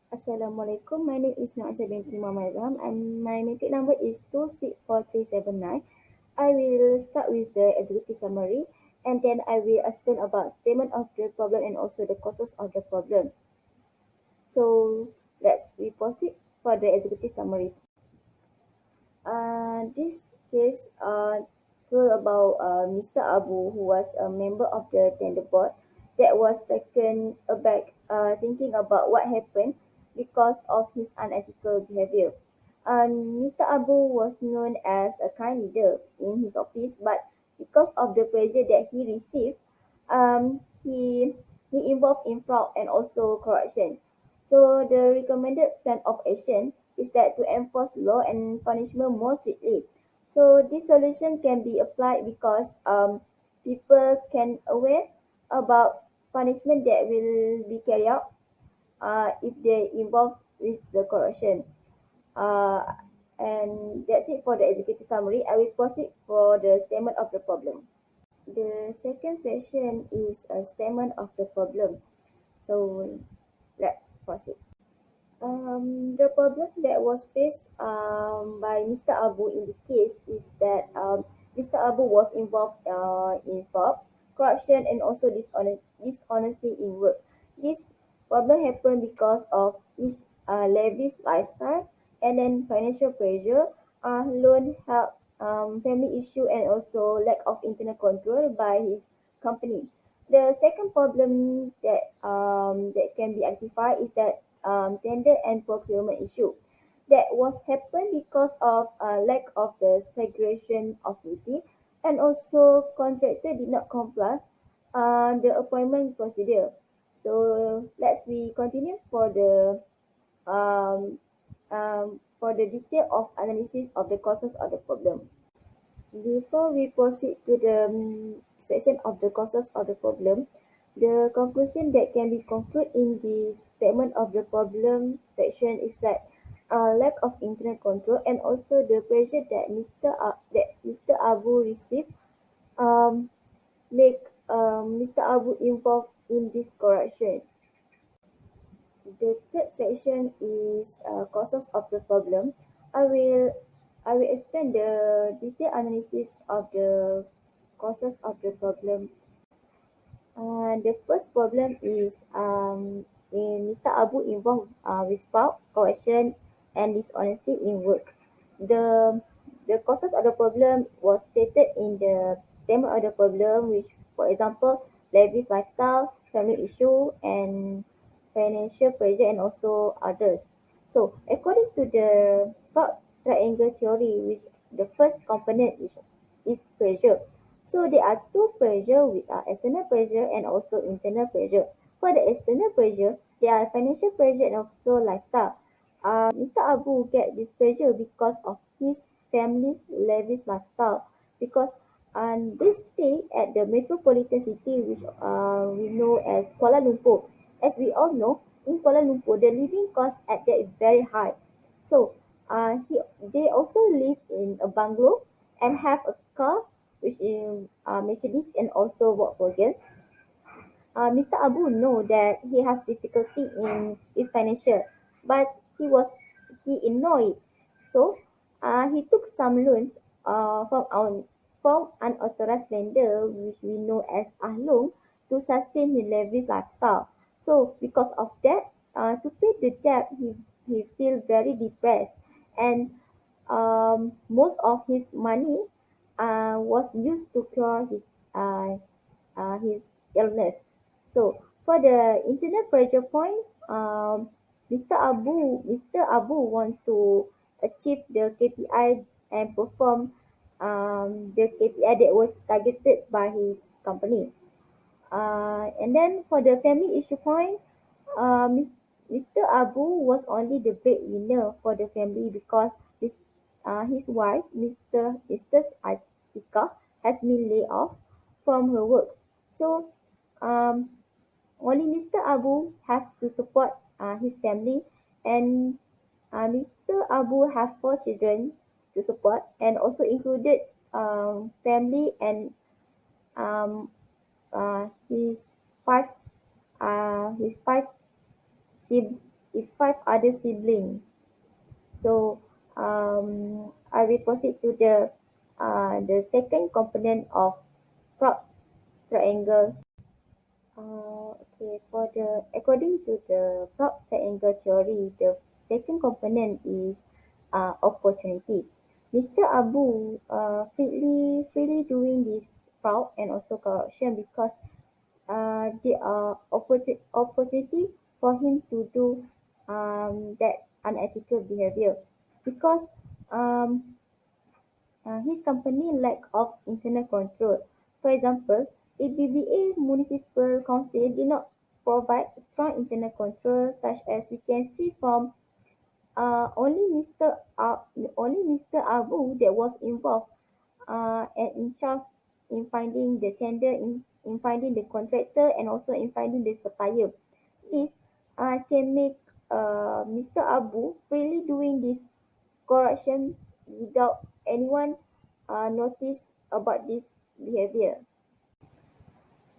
Assalamualaikum. My name is Nur Aisyah binti Muhammad Azham and my metric number is 264379. I will start with the executive summary and then I will explain about statement of the problem and also the causes of the problem. So let's we proceed for the executive summary. This case told about Mr. Abu, who was a member of the tender board, that was taken aback thinking about what happened because of his unethical behavior. Mr. Abu was known as a kind leader in his office, but because of the pressure that he received, he involved in fraud and also corruption. So the recommended plan of action is that to enforce law and punishment more strictly. So this solution can be applied because people can aware about punishment that will be carried out if they involve with the corruption. Uh, and that's it for the executive summary. I will proceed for the statement of the problem. The second session is a statement of the problem. So let's proceed. The problem that was faced by Mr. Abu in this case is that Mr. Abu was involved in fraud, corruption, and also dishonesty in work. This problem happened because of his lavish lifestyle and then financial pressure, loan help, family issue, and also lack of internal control by his company. The second problem that can be identified is that tender and procurement issue that was happened because of lack of the segregation of duty and also contractor did not comply the appointment procedure. So let's we continue um, for the detail of analysis of the causes of the problem. Before we proceed to the section of the causes of the problem, the conclusion that can be concluded in the statement of the problem section is that lack of internal control and also the pressure that Mr. Abu received um, make Mr. Abu involved in this corruption. The third section is causes of the problem. I will I will explain the detailed analysis of the causes of the problem. The first problem is in Mr. Abu involved with fraud, corruption, and dishonesty in work. The the causes of the problem was stated in the statement of the problem, which, for example, lavish lifestyle, family issue, and financial pressure, and also others. So, according to the fraud triangle theory, which the first component is pressure. So there are two pressure with external pressure and also internal pressure. For the external pressure, there are financial pressure and also lifestyle. Mr. Abu get this pressure because of his family's lavish lifestyle. Because they stay at the metropolitan city, which we know as Kuala Lumpur. As we all know, in Kuala Lumpur, the living cost at there is very high. So they also live in a bungalow and have a car which is Mercedes and also Volkswagen. Mr. Abu know that he has difficulty in his financial, but he ignored it. So he took some loans from unauthorized lender, which we know as Ahlong, to sustain his lavish lifestyle. So because of that, to pay the debt, he feel very depressed, and most of his money was used to cure his illness. So for the internal pressure point, Mr. Abu want to achieve the KPI and perform the KPI that was targeted by his company. And then for the family issue point, Mr. Abu was only the breadwinner for the family because his wife, Mr. Atika, has been laid off from her works. So um, only Mr. Abu have to support his family, and Mr. Abu have four children to support and also included family and um, uh, his five his five if five other siblings. So I will proceed to the second component of prop triangle. Okay, according to the prop triangle theory, the second component is opportunity. Mr. Abu freely doing this fraud and also corruption because there are opportunity for him to do that unethical behavior because um, his company lack of internal control. For example, if BBA Municipal Council did not provide strong internal control, such as we can see from only Mr. Abu that was involved and in charge in finding the tender, in finding the contractor, and also in finding the supplier. This can make Mr. Abu freely doing this corruption without anyone notice about this behavior.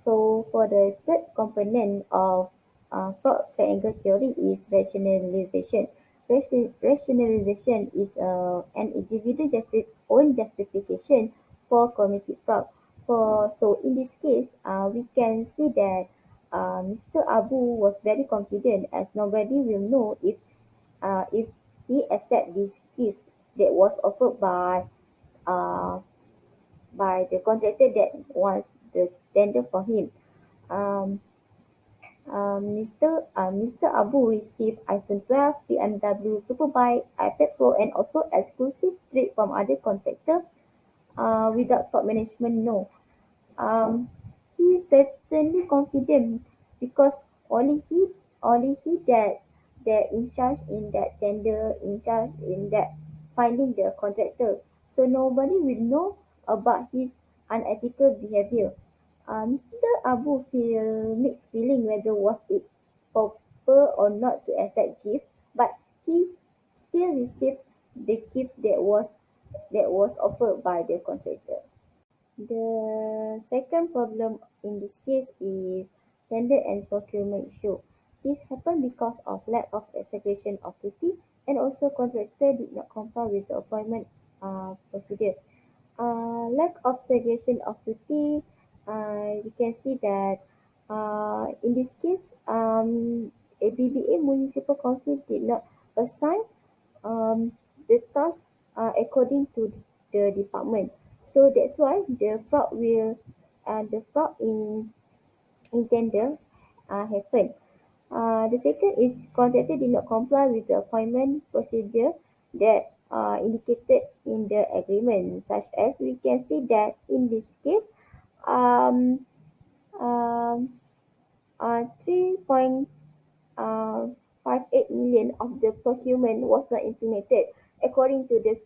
So for the third component of fraud triangle theory is rationalization. Rationalization is an individual own justification for committing fraud. So in this case, we can see that Mr. Abu was very confident as nobody will know if he accept this gift that was offered uh, by the contractor that wants the tender for him. Um, Mr. Abu received iPhone 12, BMW Superbike, iPad Pro, and also exclusive trade from other contractor without top management know. Um, he is certainly confident because only he only he that in charge in that tender, in charge in that finding the contractor. So nobody will know about his unethical behavior. Mr. Abu feel mixed feeling whether was it proper or not to accept gift, but he still received the gift that was offered by the contractor. The second problem in this case is tender and procurement issue. This happened because of lack of execution of duty and also contractor did not comply with the appointment procedure. Lack of segregation of duty, we can see that in this case, a BBA Municipal Council did not assign the task according to the department. So that's why the fraud in tender happen. The second is contractor did not comply with the appointment procedure that indicated in the agreement, such as we can see that in this case, um, um, 3.58 million of the procurement was not implemented according to the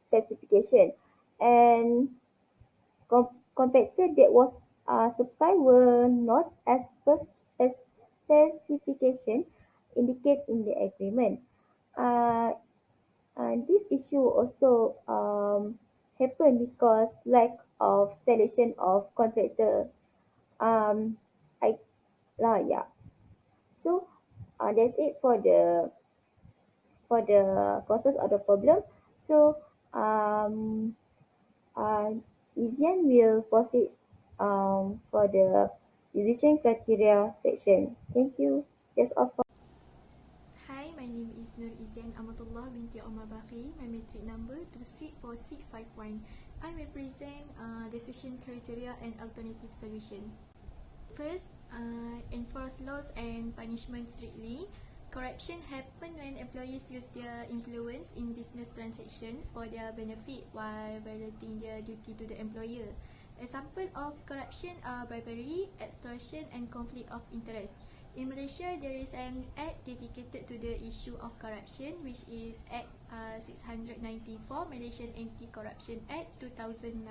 specification, and compactor that was supplied were not as specification indicate in the agreement. Uh, this issue also happened because lack of selection of contractor. Um, I yeah. So that's it for the causes of the problem. So um, uh, Izian will proceed for the decision criteria section. Thank you. That's all for Hi, my name is Nur Izian Amatullah binti Omar Bakri. My metric number 264651. I will present decision criteria and alternative solution. First, enforce laws and punishment strictly. Corruption happen when employees use their influence in business transactions for their benefit while violating their duty to the employer. Example of corruption are bribery, extortion, and conflict of interest. In Malaysia, there is an act dedicated to the issue of corruption, which is Act 694, Malaysian Anti-Corruption Act 2009.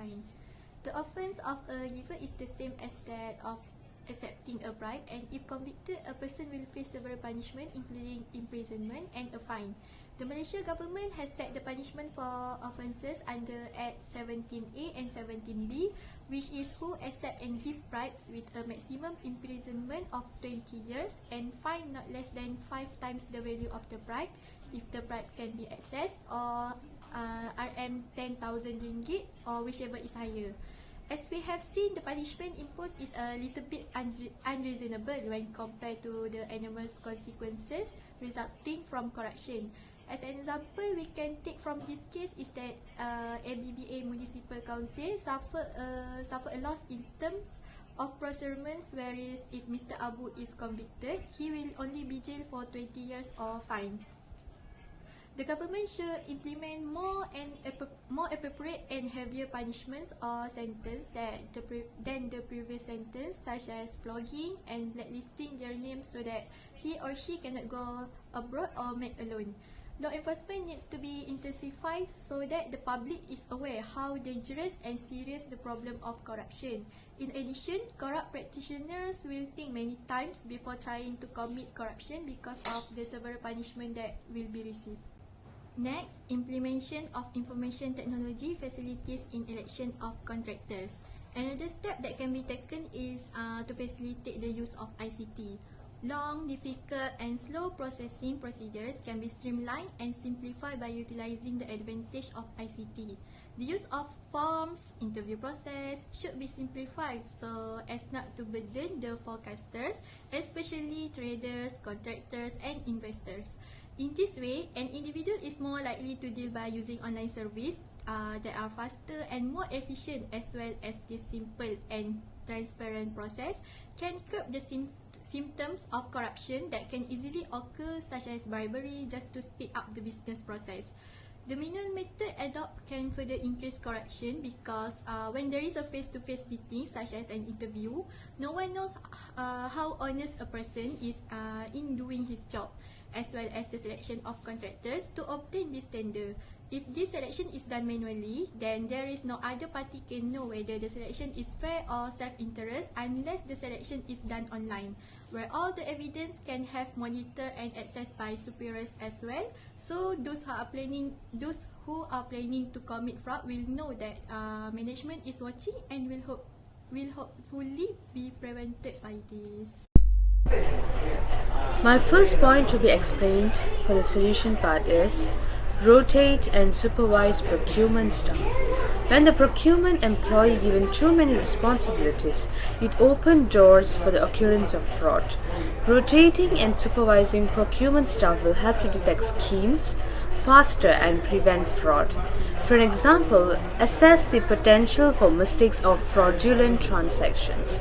The offence of a giver is the same as that of accepting a bribe, and if convicted, a person will face several punishment including imprisonment and a fine. The Malaysia government has set the punishment for offences under Act 17A and 17B, which is who accept and give bribes with a maximum imprisonment of 20 years and fine not less than 5 times the value of the bribe if the bribe can be accessed, or RM 10,000 ringgit, or whichever is higher. As we have seen, the punishment imposed is a little bit unreasonable when compared to the enormous consequences resulting from corruption. As an example, we can take from this case is that ABBA Municipal Council suffer a loss in terms of procurements, whereas if Mr. Abu is convicted, he will only be jailed for 20 years or fined. The government should implement more appropriate and heavier punishments or sentences than the previous sentence, such as flogging and blacklisting their names so that he or she cannot go abroad or make a loan. Law enforcement needs to be intensified so that the public is aware how dangerous and serious the problem of corruption. In addition, corrupt practitioners will think many times before trying to commit corruption because of the severe punishment that will be received. Next, implementation of information technology facilities in election of contractors. Another step that can be taken is to facilitate the use of ICT. Long, difficult and slow processing procedures can be streamlined and simplified by utilizing the advantage of ICT. The use of forms, interview process should be simplified so as not to burden the forecasters, especially traders, contractors and investors. In this way, an individual is more likely to deal by using online service that are faster and more efficient, as well as this simple and transparent process can curb the symptoms of corruption that can easily occur, such as bribery, just to speed up the business process. The manual method adopted can further increase corruption because when there is a face-to-face meeting, such as an interview, no one knows how honest a person is in doing his job, as well as the selection of contractors to obtain this tender. If this selection is done manually, then there is no other party can know whether the selection is fair or self-interest unless the selection is done online, where all the evidence can have monitored and accessed by superiors as well. So those who are planning to commit fraud will know that management is watching and will hopefully be prevented by this. My first point to be explained for the solution part is rotate and supervise procurement staff. When the procurement employee given too many responsibilities, it opened doors for the occurrence of fraud. Rotating and supervising procurement staff will help to detect schemes faster and prevent fraud. For example, assess the potential for mistakes or fraudulent transactions.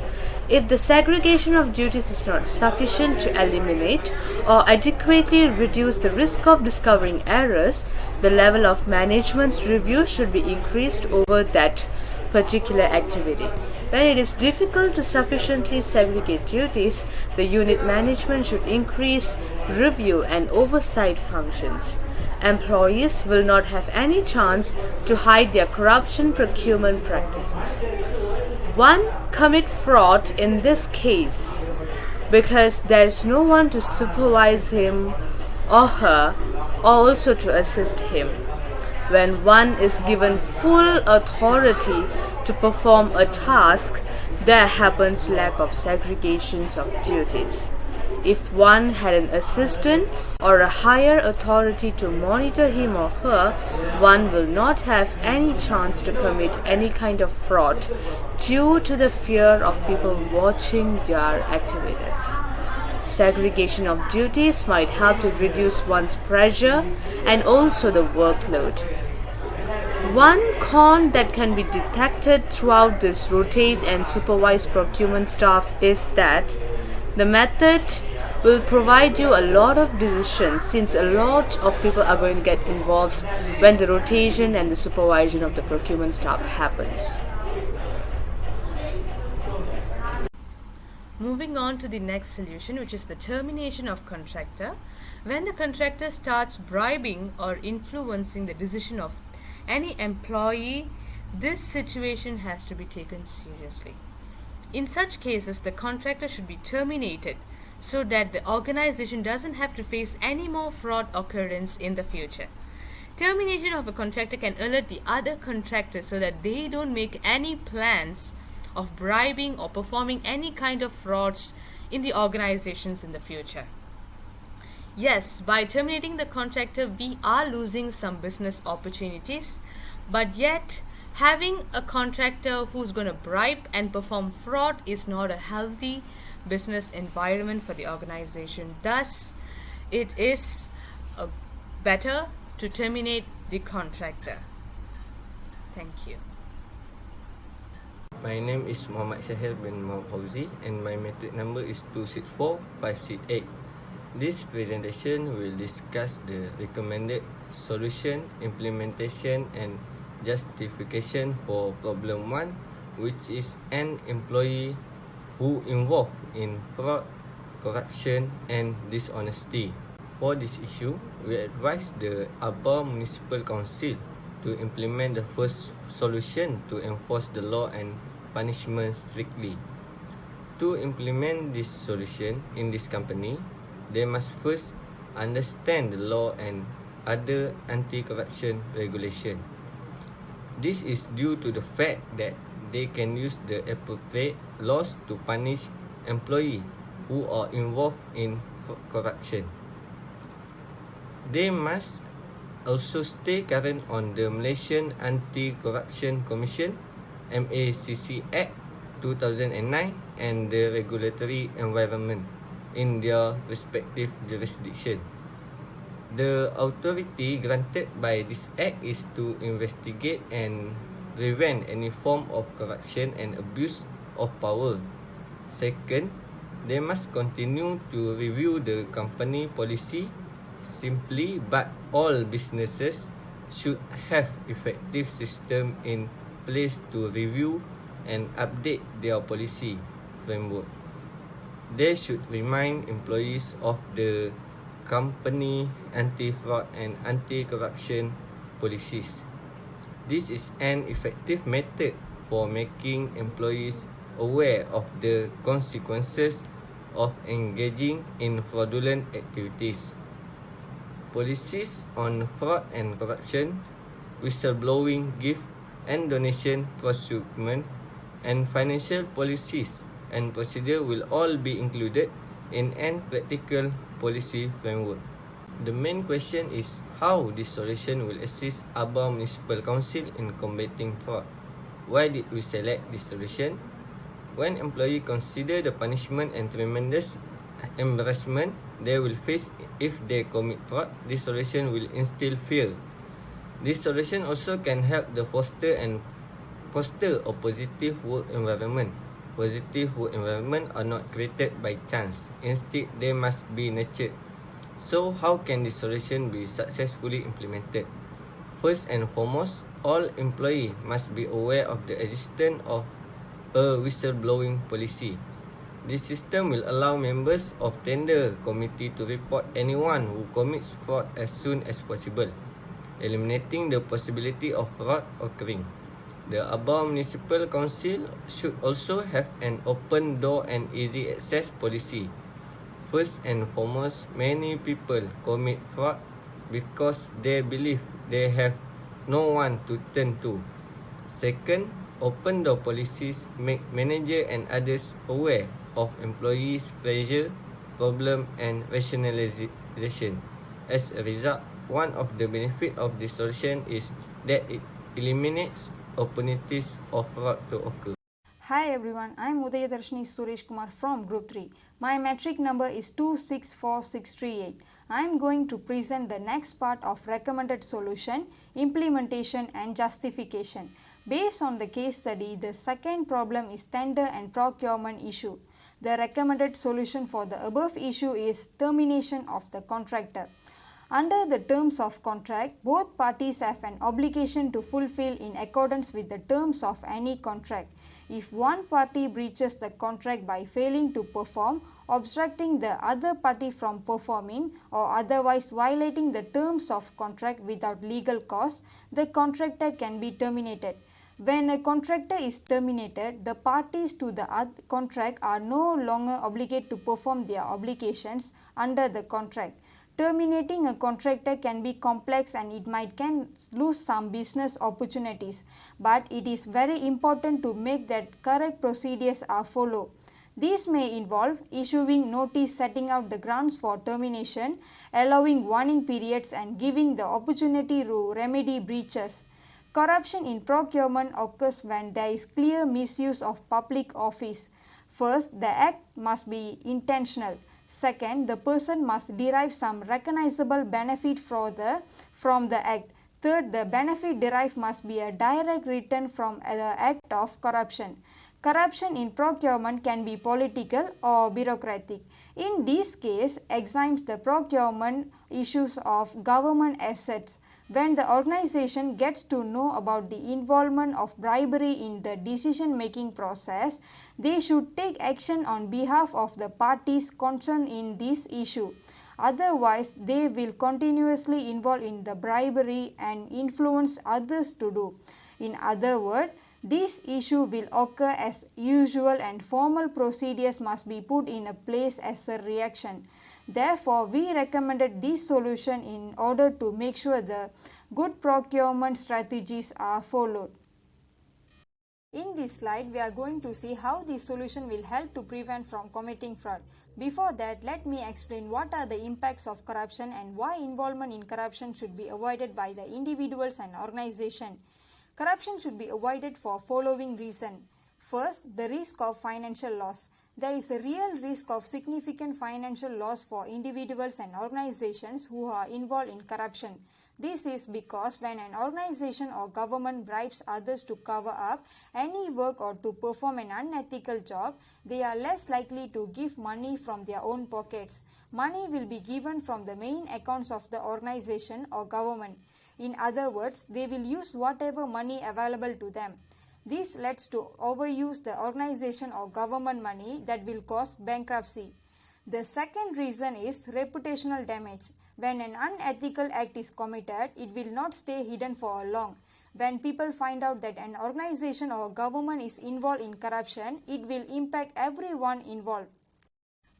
If the segregation of duties is not sufficient to eliminate or adequately reduce the risk of discovering errors, the level of management's review should be increased over that particular activity. When it is difficult to sufficiently segregate duties, the unit management should increase review and oversight functions. Employees will not have any chance to hide their corruption procurement practices. One commit fraud in this case because there is no one to supervise him or her or also to assist him. When one is given full authority to perform a task, there happens lack of segregations of duties. If one had an assistant or a higher authority to monitor him or her, one will not have any chance to commit any kind of fraud due to the fear of people watching their activities. Segregation of duties might help to reduce one's pressure and also the workload. One con that can be detected throughout this rotate and supervise procurement staff is that the method will provide you a lot of decisions, since a lot of people are going to get involved when the rotation and the supervision of the procurement staff happens. Moving on to the next solution, which is the termination of contractor. When the contractor starts bribing or influencing the decision of any employee, this situation has to be taken seriously. In such cases, the contractor should be terminated so that the organization doesn't have to face any more fraud occurrence in the future. Termination of a contractor can alert the other contractors so that they don't make any plans of bribing or performing any kind of frauds in the organizations in the future. Yes, by terminating the contractor, we are losing some business opportunities, but yet having a contractor who's going to bribe and perform fraud is not a healthy business environment for the organization. Thus, it is better to terminate the contractor. Thank you. My name is Muhammad Shahir bin Muhammad Fauzi and my matric number is 264568. This presentation will discuss the recommended solution, implementation and justification for problem 1, which is an employee who involved in fraud, corruption and dishonesty. For this issue, we advise the Aba Municipal Council to implement the first solution to enforce the law and punishment strictly. To implement this solution in this company, they must first understand the law and other anti-corruption regulation. This is due to the fact that they can use the appropriate laws to punish employees who are involved in corruption. They must also stay current on the Malaysian Anti-Corruption Commission MACC Act 2009 and the regulatory environment in their respective jurisdiction. The authority granted by this act is to investigate and prevent any form of corruption and abuse of power. Second, they must continue to review the company policy. Simply, but all businesses should have effective system in place to review and update their policy framework. They should remind employees of the company anti-fraud and anti-corruption policies. This is an effective method for making employees aware of the consequences of engaging in fraudulent activities. Policies on fraud and corruption, whistleblowing, gift and donation procurement, and financial policies and procedure will all be included in an practical policy framework. The main question is how this solution will assist Aba Municipal Council in combating fraud. Why did we select this solution? When employees consider the punishment and tremendous embarrassment they will face if they commit fraud, this solution will instill fear. This solution also can help the foster a positive work environment. Positive work environment are not created by chance. Instead, they must be nurtured. So, how can this solution be successfully implemented? First and foremost, all employees must be aware of the existence of a whistleblowing policy. This system will allow members of tender committee to report anyone who commits fraud as soon as possible, eliminating the possibility of fraud occurring. The Aba Municipal Council should also have an open door and easy access policy. First and foremost, many people commit fraud because they believe they have no one to turn to. Second, open door policies make manager and others aware of employees' pressure, problem and rationalization. As a result, one of the benefits of this solution is that it eliminates opportunities of fraud to occur. Hi everyone, I am Udayadarshini Suresh Kumar from Group 3. My metric number is 264638. I am going to present the next part of recommended solution, implementation and justification. Based on the case study, the second problem is tender and procurement issue. The recommended solution for the above issue is termination of the contractor. Under the terms of contract, both parties have an obligation to fulfill in accordance with the terms of any contract. If one party breaches the contract by failing to perform, obstructing the other party from performing, or otherwise violating the terms of contract without legal cause, the contractor can be terminated. When a contractor is terminated, the parties to the contract are no longer obligated to perform their obligations under the contract. Terminating a contractor can be complex and it can lose some business opportunities, but it is very important to make that correct procedures are followed. These may involve issuing notice setting out the grounds for termination, allowing warning periods and giving the opportunity to remedy breaches. Corruption in procurement occurs when there is clear misuse of public office. First, the act must be intentional. Second, the person must derive some recognizable benefit from the act. Third, the benefit derived must be a direct return from the act of corruption. Corruption in procurement can be political or bureaucratic. In this case, examines the procurement issues of government assets. When the organization gets to know about the involvement of bribery in the decision-making process, they should take action on behalf of the parties concerned in this issue. Otherwise, they will continuously involve in the bribery and influence others to do. In other words, this issue will occur as usual and formal procedures must be put in place as a reaction. Therefore, we recommended this solution in order to make sure the good procurement strategies are followed. In this slide, we are going to see how this solution will help to prevent from committing fraud. Before that, let me explain what are the impacts of corruption and why involvement in corruption should be avoided by the individuals and organization. Corruption should be avoided for following reason. First, the risk of financial loss. There is a real risk of significant financial loss for individuals and organizations who are involved in corruption. This is because when an organization or government bribes others to cover up any work or to perform an unethical job, they are less likely to give money from their own pockets. Money will be given from the main accounts of the organization or government. In other words, they will use whatever money available to them. This leads to overuse the organization or government money that will cause bankruptcy. The second reason is reputational damage. When an unethical act is committed, it will not stay hidden for long. When people find out that an organization or government is involved in corruption, it will impact everyone involved.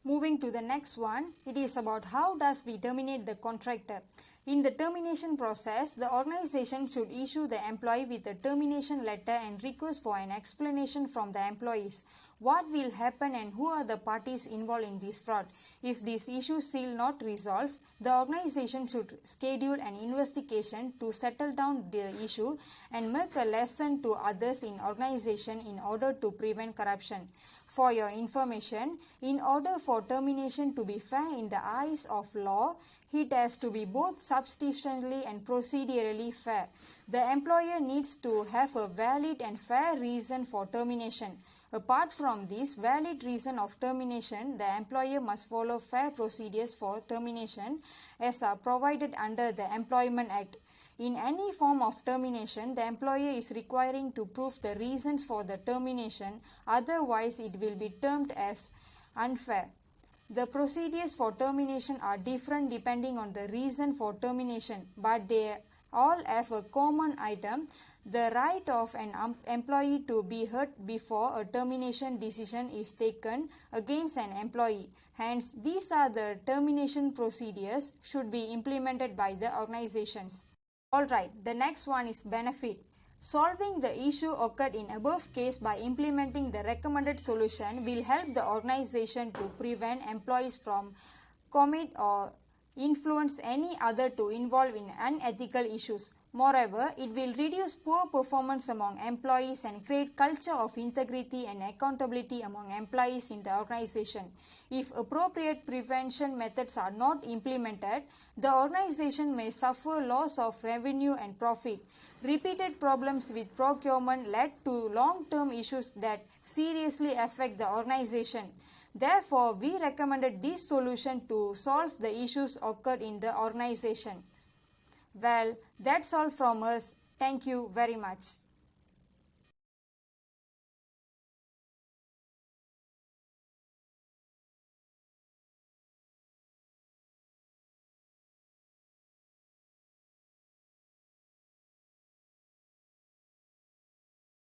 Moving to the next one, it is about how does we terminate the contractor. In the termination process, the organization should issue the employee with a termination letter and request for an explanation from the employees. What will happen and who are the parties involved in this fraud? If these issues still not resolved, the organization should schedule an investigation to settle down the issue and make a lesson to others in organization in order to prevent corruption. For your information, in order for termination to be fair in the eyes of law, it has to be both substantially and procedurally fair. The employer needs to have a valid and fair reason for termination. Apart from this valid reason of termination, the employer must follow fair procedures for termination as are provided under the Employment Act. In any form of termination, the employer is requiring to prove the reasons for the termination, otherwise it will be termed as unfair. The procedures for termination are different depending on the reason for termination, but they all have a common item, the right of an employee to be heard before a termination decision is taken against an employee. Hence, these are the termination procedures should be implemented by the organizations. Alright, the next one is benefit. Solving the issue occurred in above case by implementing the recommended solution will help the organization to prevent employees from commit or influence any other to involve in unethical issues. Moreover, it will reduce poor performance among employees and create culture of integrity and accountability among employees in the organization. If appropriate prevention methods are not implemented, the organization may suffer loss of revenue and profit. Repeated problems with procurement led to long-term issues that seriously affect the organization. Therefore, we recommended this solution to solve the issues occurred in the organization. Well, that's all from us. Thank you very much.